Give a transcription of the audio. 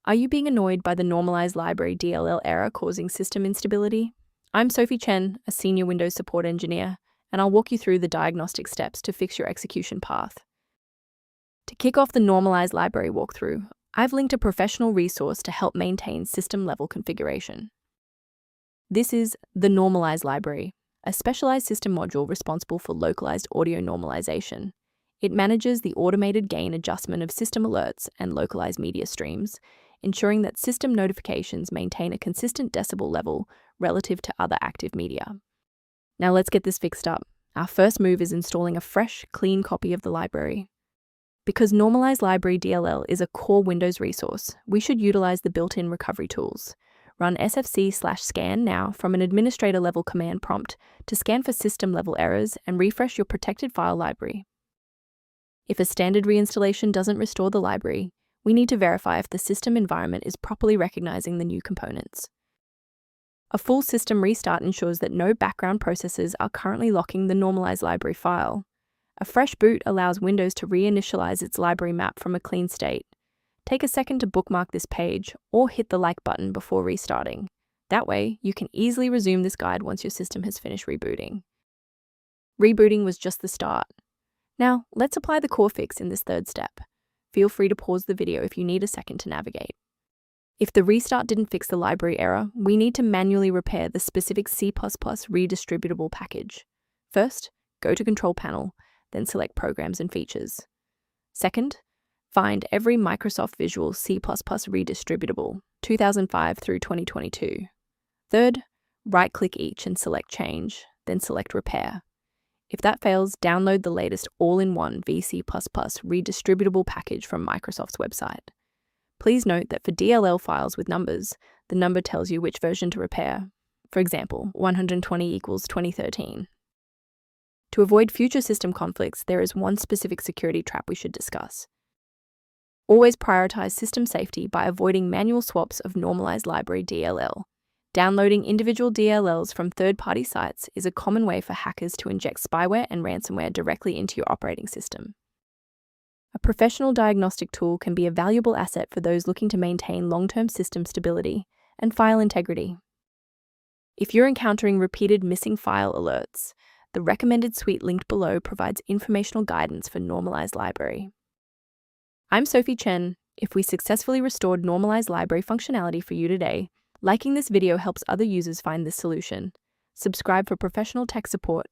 Are you being annoyed by the Normalize Library DLL error causing system instability? I'm Sophie Chen, a senior Windows support engineer, and I'll walk you through the diagnostic steps to fix your execution path. To kick off the Normalize Library walkthrough, I've linked a professional resource to help maintain system-level configuration. This is the Normalize Library, a specialized system module responsible for localized audio normalization. It manages the automated gain adjustment of system alerts and localized media streams, ensuring that system notifications maintain a consistent decibel level relative to other active media. Now let's get this fixed up. Our first move is installing a fresh, clean copy of the library. Because Normalize Library DLL is a core Windows resource, we should utilize the built-in recovery tools. Run sfc/scan now from an administrator-level command prompt to scan for system-level errors and refresh your protected file library. If a standard reinstallation doesn't restore the library, we need to verify if the system environment is properly recognizing the new components. A full system restart ensures that no background processes are currently locking the Normalize library file. A fresh boot allows Windows to reinitialize its library map from a clean state. Take a second to bookmark this page or hit the like button before restarting. That way, you can easily resume this guide once your system has finished rebooting. Rebooting was just the start. Now, let's apply the core fix in this third step. Feel free to pause the video if you need a second to navigate. If the restart didn't fix the library error, we need to manually repair the specific C++ redistributable package. First, go to Control Panel, then select Programs and Features. Second, find every Microsoft Visual C++ redistributable, 2005 through 2022. Third, right-click each and select Change, then select Repair. If that fails, download the latest all-in-one VC++ redistributable package from Microsoft's website. Please note that for DLL files with numbers, the number tells you which version to repair. For example, 120 equals 2013. To avoid future system conflicts, there is one specific security trap we should discuss. Always prioritize system safety by avoiding manual swaps of Normalized Library DLL. Downloading individual DLLs from third-party sites is a common way for hackers to inject spyware and ransomware directly into your operating system. A professional diagnostic tool can be a valuable asset for those looking to maintain long-term system stability and file integrity. If you're encountering repeated missing file alerts, the recommended suite linked below provides informational guidance for Normalized Library. I'm Sophie Chen. If we successfully restored Normalized Library functionality for you today, liking this video helps other users find this solution. Subscribe for professional tech support.